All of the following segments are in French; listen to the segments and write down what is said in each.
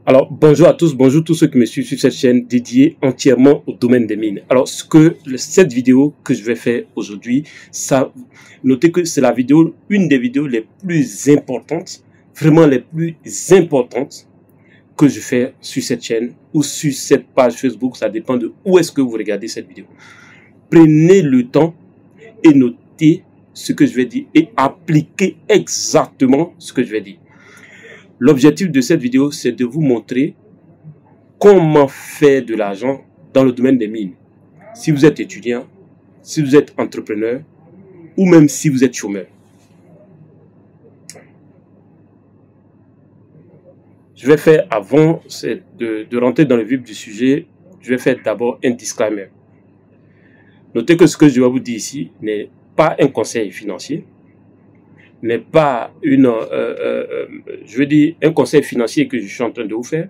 Alors, bonjour à tous, bonjour tous ceux qui me suivent sur cette chaîne dédiée entièrement au domaine des mines. Alors, cette vidéo que je vais faire aujourd'hui, notez que c'est une des vidéos les plus importantes, vraiment les plus importantes que je fais sur cette chaîne ou sur cette page Facebook, ça dépend de où est-ce que vous regardez cette vidéo. Prenez le temps et notez ce que je vais dire et appliquez exactement ce que je vais dire. L'objectif de cette vidéo, c'est de vous montrer comment faire de l'argent dans le domaine des mines. Si vous êtes étudiant, si vous êtes entrepreneur, ou même si vous êtes chômeur. Je vais faire, avant de rentrer dans le vif du sujet, je vais faire d'abord un disclaimer. Notez que ce que je vais vous dire ici n'est pas un conseil financier, n'est pas un conseil financier que je suis en train de vous faire.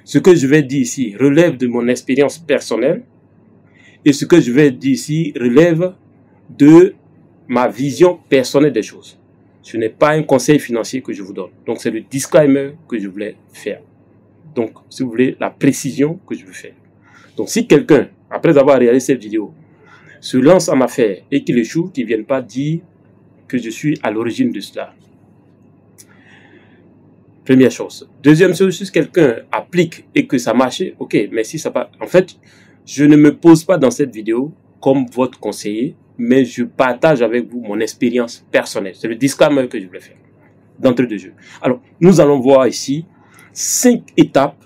Ce que je vais dire ici relève de mon expérience personnelle et ce que je vais dire ici relève de ma vision personnelle des choses. Ce n'est pas un conseil financier que je vous donne. Donc, c'est le disclaimer que je voulais faire. Donc, si vous voulez, la précision que je veux faire. Donc, si quelqu'un, après avoir réalisé cette vidéo, se lance en affaires et qu'il échoue, qu'il ne vienne pas dire que je suis à l'origine de cela. Première chose. Deuxième chose, si quelqu'un applique et que ça marche, ok, mais si ça pas. En fait, je ne me pose pas dans cette vidéo comme votre conseiller, mais je partage avec vous mon expérience personnelle. C'est le disclaimer que je voulais faire d'entrée de jeu. Alors, nous allons voir ici 5 étapes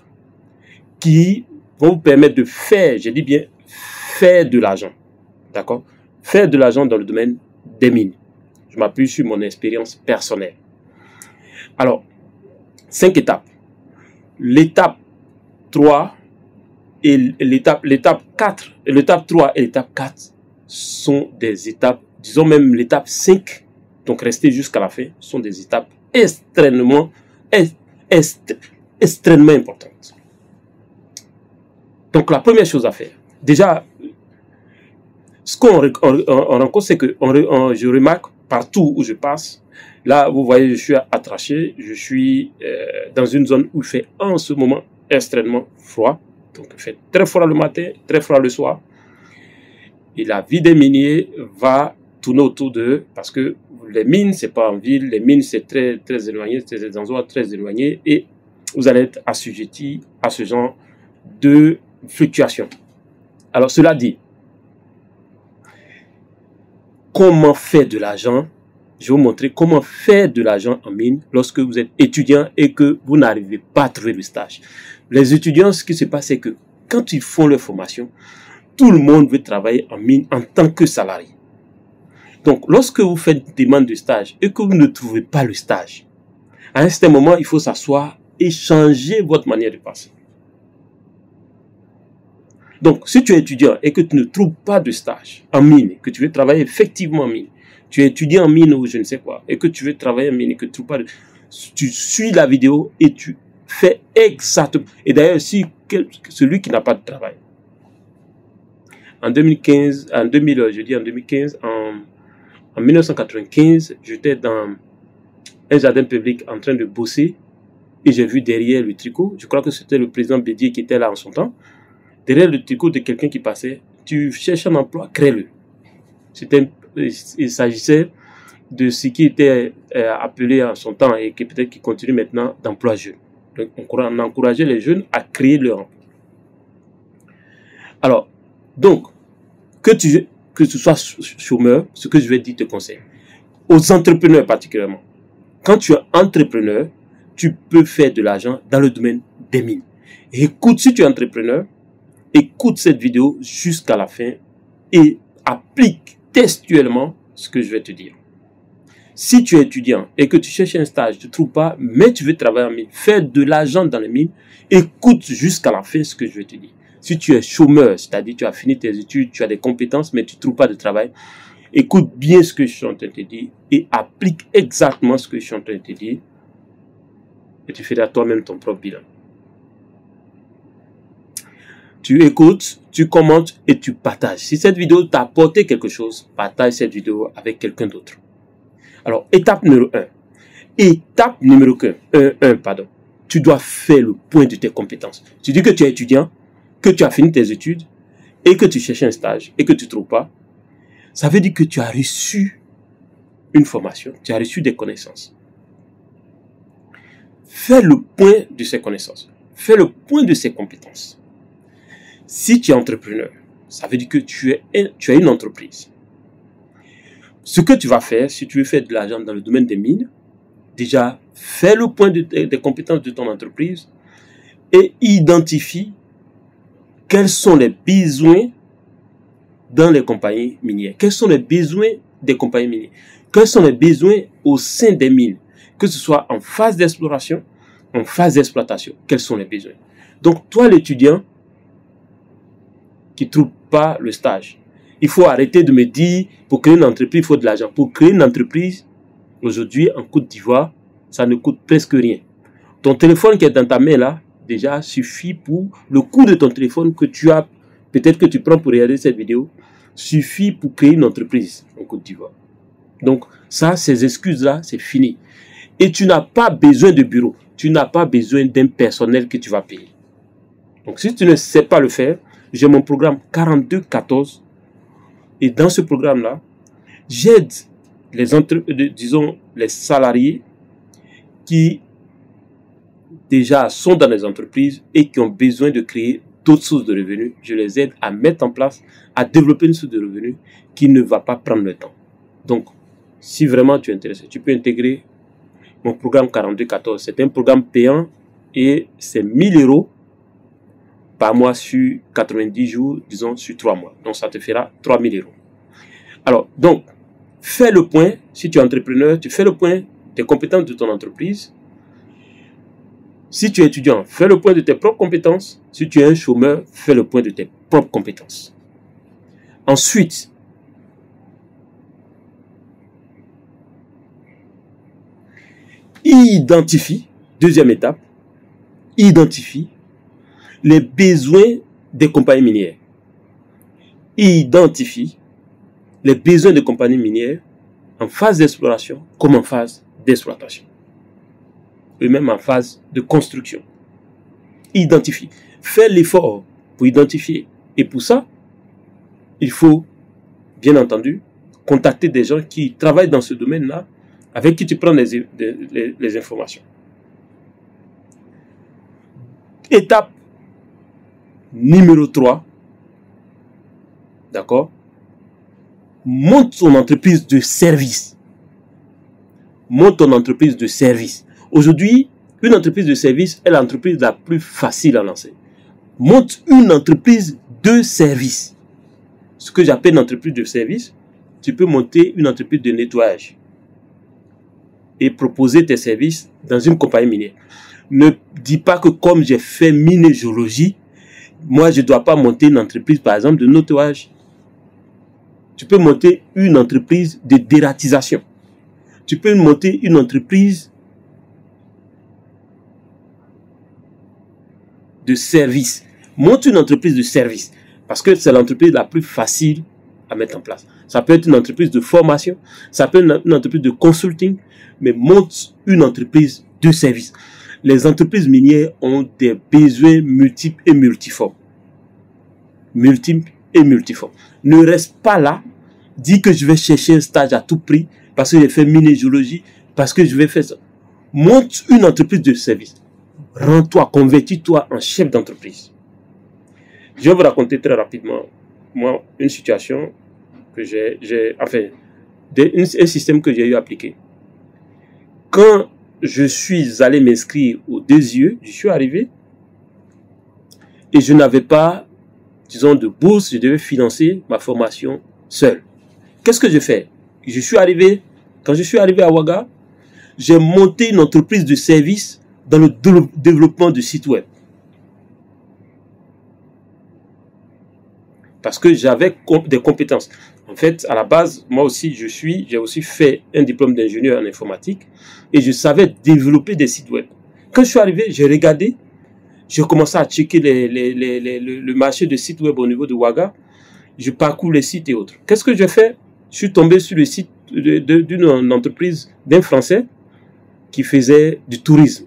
qui vont vous permettre de faire, je dis bien, faire de l'argent. D'accord? Faire de l'argent dans le domaine des mines. Je m'appuie sur mon expérience personnelle. Alors, 5 étapes. L'étape 3 et l'étape 4, l'étape 3 et l'étape 4 sont des étapes, disons même l'étape 5, donc restez jusqu'à la fin, sont des étapes extrêmement importantes. Donc la première chose à faire, déjà, ce qu'on rencontre, c'est que je remarque partout où je passe, là, vous voyez, je suis à Traché, je suis dans une zone où il fait en ce moment extrêmement froid. Donc, il fait très froid le matin, très froid le soir. Et la vie des miniers va tourner autour d'eux parce que les mines, c'est pas en ville, les mines, c'est très éloigné, c'est des endroits très éloignés et vous allez être assujetti à ce genre de fluctuations. Alors, cela dit, comment faire de l'argent? Je vais vous montrer comment faire de l'argent en mine lorsque vous êtes étudiant et que vous n'arrivez pas à trouver le stage. Les étudiants, ce qui se passe, c'est que quand ils font leur formation, tout le monde veut travailler en mine en tant que salarié. Donc, lorsque vous faites une demande de stage et que vous ne trouvez pas le stage, à un certain moment, il faut s'asseoir et changer votre manière de penser. Donc, si tu es étudiant et que tu ne trouves pas de stage en mine, que tu veux travailler effectivement en mine, tu es étudiant en mine ou je ne sais quoi, et que tu veux travailler en mine et que tu ne trouves pas de... Tu suis la vidéo et tu fais exactement... Et d'ailleurs, si celui qui n'a pas de travail, en 2015, en 1995, j'étais dans un jardin public en train de bosser et j'ai vu derrière le tricot, je crois que c'était le président Bédier qui était là en son temps, derrière le tricot de quelqu'un qui passait, tu cherches un emploi, crée-le. Il s'agissait de ce qui était appelé en son temps et qui peut-être qui continue maintenant d'emploi jeune. Donc, on encourageait les jeunes à créer leur emploi. Alors, donc, que tu sois chômeur, ce que je vais dire te conseille. Aux entrepreneurs particulièrement. Quand tu es entrepreneur, tu peux faire de l'argent dans le domaine des mines. Et écoute, si tu es entrepreneur, écoute cette vidéo jusqu'à la fin et applique textuellement ce que je vais te dire. Si tu es étudiant et que tu cherches un stage, tu ne trouves pas, mais tu veux travailler en mine, faire de l'argent dans les mines, écoute jusqu'à la fin ce que je vais te dire. Si tu es chômeur, c'est-à-dire tu as fini tes études, tu as des compétences, mais tu ne trouves pas de travail, écoute bien ce que je suis en train de te dire et applique exactement ce que je suis en train de te dire et tu feras toi-même ton propre bilan. Tu écoutes, tu commentes et tu partages. Si cette vidéo t'a apporté quelque chose, partage cette vidéo avec quelqu'un d'autre. Alors, étape numéro 1. Étape numéro 1, pardon. tu dois faire le point de tes compétences. Tu dis que tu es étudiant, que tu as fini tes études et que tu cherches un stage et que tu ne trouves pas. Ça veut dire que tu as reçu une formation, tu as reçu des connaissances. Fais le point de ces connaissances. Fais le point de ces compétences. Si tu es entrepreneur, ça veut dire que tu as une entreprise. Ce que tu vas faire, si tu veux faire de l'argent dans le domaine des mines, déjà, fais le point des compétences de ton entreprise et identifie quels sont les besoins dans les compagnies minières. Quels sont les besoins des compagnies minières? Quels sont les besoins au sein des mines? Que ce soit en phase d'exploration, en phase d'exploitation. Quels sont les besoins? Donc, toi, l'étudiant qui ne trouve pas le stage, il faut arrêter de me dire, pour créer une entreprise, il faut de l'argent. Pour créer une entreprise, aujourd'hui, en Côte d'Ivoire, ça ne coûte presque rien. Ton téléphone qui est dans ta main là, déjà suffit pour le coût de ton téléphone que tu as, peut-être que tu prends pour regarder cette vidéo, suffit pour créer une entreprise en Côte d'Ivoire. Donc, ça, ces excuses-là, c'est fini. Et tu n'as pas besoin de bureau. Tu n'as pas besoin d'un personnel que tu vas payer. Donc, si tu ne sais pas le faire, j'ai mon programme 4214. Et dans ce programme-là, j'aide les salariés qui déjà sont dans les entreprises et qui ont besoin de créer d'autres sources de revenus. Je les aide à mettre en place, à développer une source de revenus qui ne va pas prendre le temps. Donc, si vraiment tu es intéressé, tu peux intégrer mon programme 4214. C'est un programme payant et c'est 1000 € par mois sur 90 jours, disons sur 3 mois. Donc, ça te fera 3000 €. Alors, donc, fais le point. Si tu es entrepreneur, tu fais le point des compétences de ton entreprise. Si tu es étudiant, fais le point de tes propres compétences. Si tu es un chômeur, fais le point de tes propres compétences. Ensuite, identifie, deuxième étape, identifie les besoins des compagnies minières. Identifie les besoins des compagnies minières en phase d'exploration comme en phase d'exploitation. Et même en phase de construction. Identifie. Fais l'effort pour identifier. Et pour ça, il faut, bien entendu, contacter des gens qui travaillent dans ce domaine-là, avec qui tu prends les informations. Étape numéro 3. D'accord? Monte ton entreprise de service. Monte ton entreprise de service. Aujourd'hui, une entreprise de service est l'entreprise la plus facile à lancer. Monte une entreprise de service. Ce que j'appelle une entreprise de service, tu peux monter une entreprise de nettoyage et proposer tes services dans une compagnie minière. Ne dis pas que comme j'ai fait minéralogie, moi je ne dois pas monter une entreprise par exemple de nettoyage. Tu peux monter une entreprise de dératisation. Tu peux monter une entreprise de service. Monte une entreprise de service parce que c'est l'entreprise la plus facile à mettre en place. Ça peut être une entreprise de formation, ça peut être une entreprise de consulting, mais monte une entreprise de service. Les entreprises minières ont des besoins multiples et multiformes. Multiples et multiformes. Ne reste pas là, dis que je vais chercher un stage à tout prix parce que j'ai fait minéralogie, parce que je vais faire ça. Monte une entreprise de service. Rends-toi, convertis-toi en chef d'entreprise. Je vais vous raconter très rapidement, moi, une situation que un système que j'ai eu appliqué. Quand je suis allé m'inscrire aux 2 yeux, je suis arrivé et je n'avais pas, disons, de bourse, je devais financer ma formation seul. Qu'est-ce que je fais? Quand je suis arrivé à Ouaga, j'ai monté une entreprise de service dans le développement du site web. Parce que j'avais des compétences. En fait, à la base, moi aussi, j'ai aussi fait un diplôme d'ingénieur en informatique et je savais développer des sites web. Quand je suis arrivé, j'ai regardé, j'ai commencé à checker le marché de sites web au niveau de Ouaga. Je parcours les sites et autres. Qu'est-ce que je fais? Je suis tombé sur le site d'une entreprise d'un Français qui faisait du tourisme.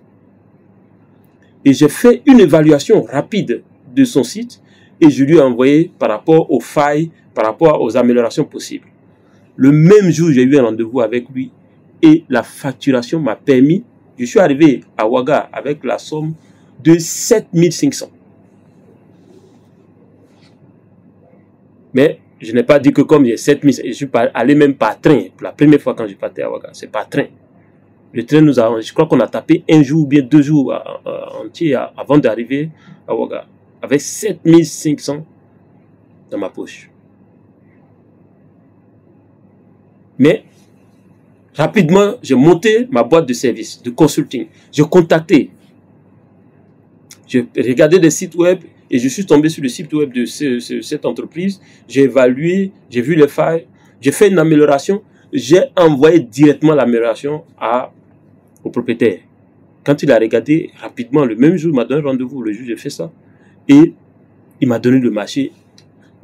Et j'ai fait une évaluation rapide de son site et je lui ai envoyé par rapport aux failles, par rapport aux améliorations possibles. Le même jour, j'ai eu un rendez-vous avec lui et la facturation m'a permis, je suis arrivé à Ouaga avec la somme de 7500. Mais je n'ai pas dit que comme j'ai 7000, je suis allé même par train. Pour la première fois quand je partais à Ouaga, c'est par train. Le train nous a, je crois qu'on a tapé un jour ou bien 2 jours entiers avant d'arriver à Ouaga. Avec 7500 dans ma poche. Mais rapidement, j'ai monté ma boîte de service, de consulting. J'ai contacté. J'ai regardé des sites web et je suis tombé sur le site web de cette entreprise. J'ai évalué, j'ai vu les failles, j'ai fait une amélioration. J'ai envoyé directement l'amélioration au propriétaire. Quand il a regardé rapidement, le même jour, il m'a donné rendez-vous. Le jour, j'ai fait ça. Et il m'a donné le marché.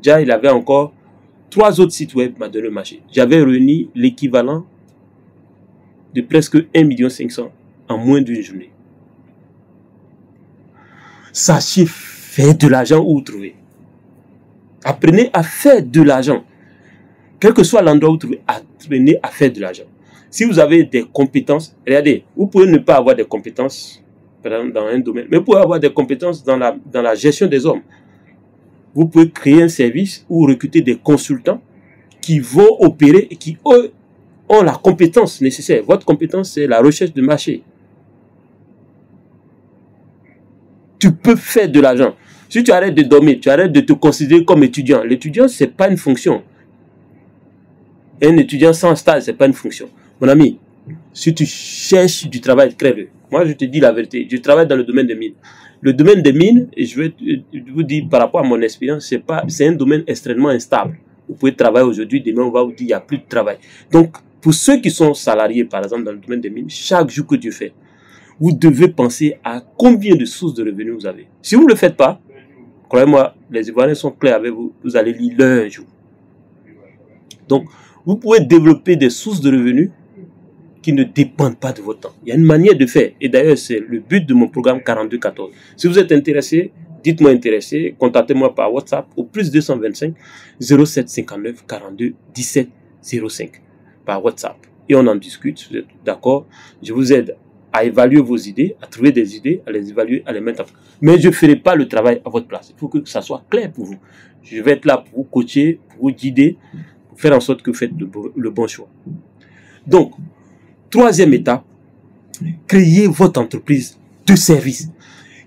Déjà, il avait encore 3 autres sites web, il m'a donné le marché. J'avais réuni l'équivalent de presque 1,5 million en moins d'une journée. Sachez faire de l'argent où vous trouvez. Apprenez à faire de l'argent. Quel que soit l'endroit où vous trouvez, apprenez à faire de l'argent. Si vous avez des compétences, regardez, vous pouvez ne pas avoir des compétences par exemple, dans un domaine, mais vous pouvez avoir des compétences dans la gestion des hommes. Vous pouvez créer un service ou recruter des consultants qui vont opérer et qui, eux, ont la compétence nécessaire. Votre compétence, c'est la recherche de marché. Tu peux faire de l'argent. Si tu arrêtes de dormir, tu arrêtes de te considérer comme étudiant. L'étudiant, ce n'est pas une fonction. Un étudiant sans stage, ce n'est pas une fonction. Mon ami, si tu cherches du travail, crève-le. Moi, je te dis la vérité. Je travaille dans le domaine des mines. Le domaine des mines, et je vais vous dire par rapport à mon expérience, c'est un domaine extrêmement instable. Vous pouvez travailler aujourd'hui, demain on va vous dire qu'il n'y a plus de travail. Donc, pour ceux qui sont salariés, par exemple, dans le domaine des mines, chaque jour que Dieu fait, vous devez penser à combien de sources de revenus vous avez. Si vous ne le faites pas, croyez-moi, les Ivoiriens sont clairs avec vous, vous allez lire leur jour. Donc, vous pouvez développer des sources de revenus qui ne dépendent pas de votre temps. Il y a une manière de faire. Et d'ailleurs, c'est le but de mon programme 4214. Si vous êtes intéressé, dites-moi intéressé, contactez-moi par WhatsApp au plus 225 07 59 42 17 05 par WhatsApp. Et on en discute, vous êtes d'accord? Je vous aide à évaluer vos idées, à trouver des idées, à les évaluer, à les mettre en place. Mais je ne ferai pas le travail à votre place. Il faut que ça soit clair pour vous. Je vais être là pour vous coacher, pour vous guider, pour faire en sorte que vous faites le bon choix. Donc, troisième étape, créez votre entreprise de service.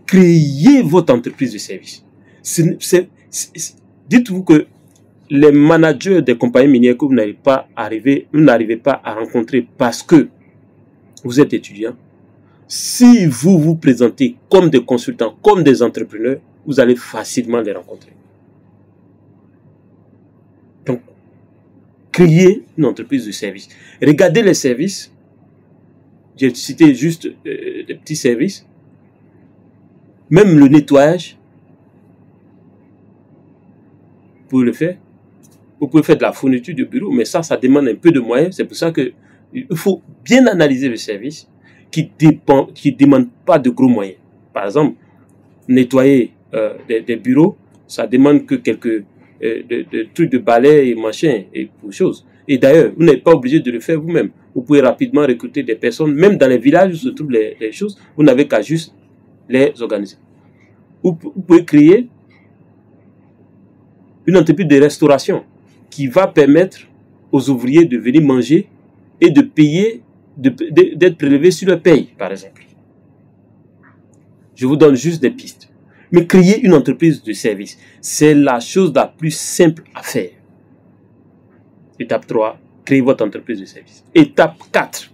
Créez votre entreprise de service. Dites-vous que les managers des compagnies minières que vous n'arrivez pas à rencontrer parce que vous êtes étudiant, si vous vous présentez comme des consultants, comme des entrepreneurs, vous allez facilement les rencontrer. Donc, créez une entreprise de service. Regardez les services. J'ai cité juste des petits services. Même le nettoyage, vous pouvez le faire. Vous pouvez faire de la fourniture de bureau, mais ça demande un peu de moyens. C'est pour ça qu'il faut bien analyser le service qui ne demande pas de gros moyens. Par exemple, nettoyer des bureaux, ça demande que quelques trucs de balai et machin et pour choses. Et d'ailleurs, vous n'êtes pas obligé de le faire vous-même. Vous pouvez rapidement recruter des personnes, même dans les villages où se trouvent les choses, vous n'avez qu'à juste les organiser. Vous pouvez créer une entreprise de restauration qui va permettre aux ouvriers de venir manger et de payer, d'être prélevés sur leur paye, par exemple. Je vous donne juste des pistes. Mais créer une entreprise de service, c'est la chose la plus simple à faire. Étape 3, créez votre entreprise de service. Étape 4.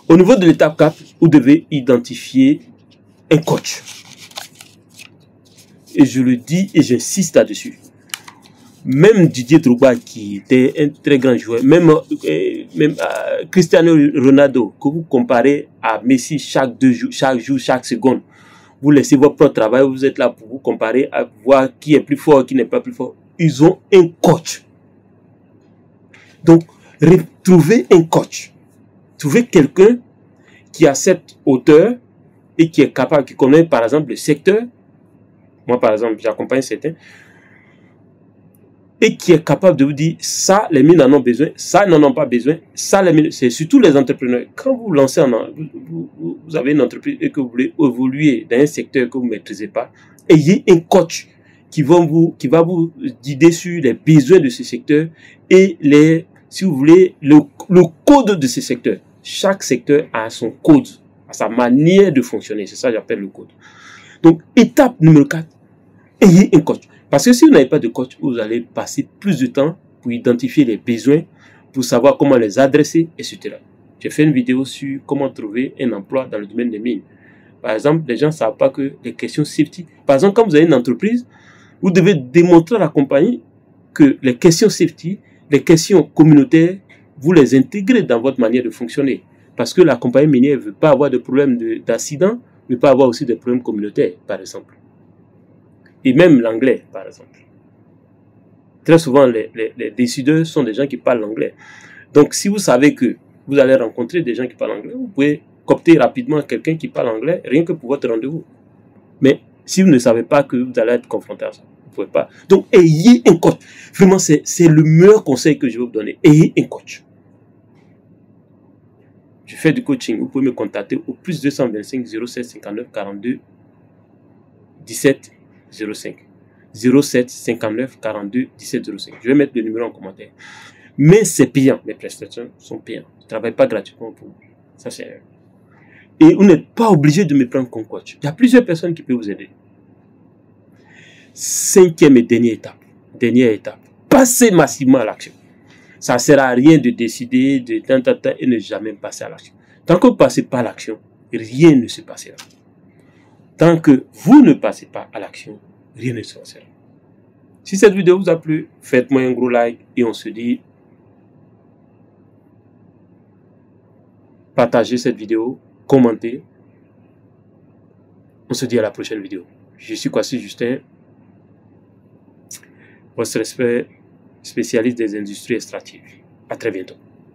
Au niveau de l'étape 4, vous devez identifier un coach. Et je le dis et j'insiste là-dessus. Même Didier Drogba, qui était un très grand joueur, même Cristiano Ronaldo, que vous comparez à Messi chaque jour, chaque seconde, vous laissez votre propre travail, vous êtes là pour vous comparer, à voir qui est plus fort, qui n'est pas plus fort. Ils ont un coach. Donc, trouvez un coach. Trouvez quelqu'un qui a cette hauteur et qui est capable, qui connaît par exemple le secteur, moi par exemple j'accompagne certains, et qui est capable de vous dire ça les mines en ont besoin, ça n'en ont pas besoin, ça les mines, c'est surtout les entrepreneurs. Quand vous lancez vous avez une entreprise et que vous voulez évoluer dans un secteur que vous ne maîtrisez pas, ayez un coach qui va vous guider sur les besoins de ce secteur et les, si vous voulez, le code de ce secteur. Chaque secteur a son code, a sa manière de fonctionner. C'est ça que j'appelle le code. Donc, étape numéro 4, ayez un coach. Parce que si vous n'avez pas de coach, vous allez passer plus de temps pour identifier les besoins, pour savoir comment les adresser, etc. J'ai fait une vidéo sur comment trouver un emploi dans le domaine des mines. Par exemple, les gens ne savent pas que les questions safety. Par exemple, quand vous avez une entreprise, vous devez démontrer à la compagnie que les questions safety, les questions communautaires, vous les intégrez dans votre manière de fonctionner. Parce que la compagnie minière ne veut pas avoir de problème d'accident, ne veut pas avoir aussi des problèmes communautaires, par exemple. Et même l'anglais, par exemple. Très souvent, les décideurs sont des gens qui parlent l'anglais. Donc, si vous savez que vous allez rencontrer des gens qui parlent anglais, vous pouvez coopter rapidement quelqu'un qui parle anglais, rien que pour votre rendez-vous. Mais si vous ne savez pas que vous allez être confronté à ça, vous ne pouvez pas. Donc, ayez un coach. Vraiment, c'est le meilleur conseil que je vais vous donner. Ayez un coach. Je fais du coaching. Vous pouvez me contacter au plus 225 07 59 42 17 05. 07 59 42 17 05. Je vais mettre le numéro en commentaire. Mais c'est payant. Mes prestations sont payantes. Je ne travaille pas gratuitement pour vous. Ça, c'est... Et vous n'êtes pas obligé de me prendre comme coach. Il y a plusieurs personnes qui peuvent vous aider. 5e et dernière étape. Passez massivement à l'action. Ça ne sert à rien de décider de tant et ne jamais passer à l'action. Tant que vous ne passez pas à l'action, rien ne se passera. Tant que vous ne passez pas à l'action, rien ne se passera. Si cette vidéo vous a plu, faites-moi un gros like et on se dit partagez cette vidéo, commentez. On se dit à la prochaine vidéo. Je suis Kwasi Justin, votre spécialiste des industries extractives. À très bientôt.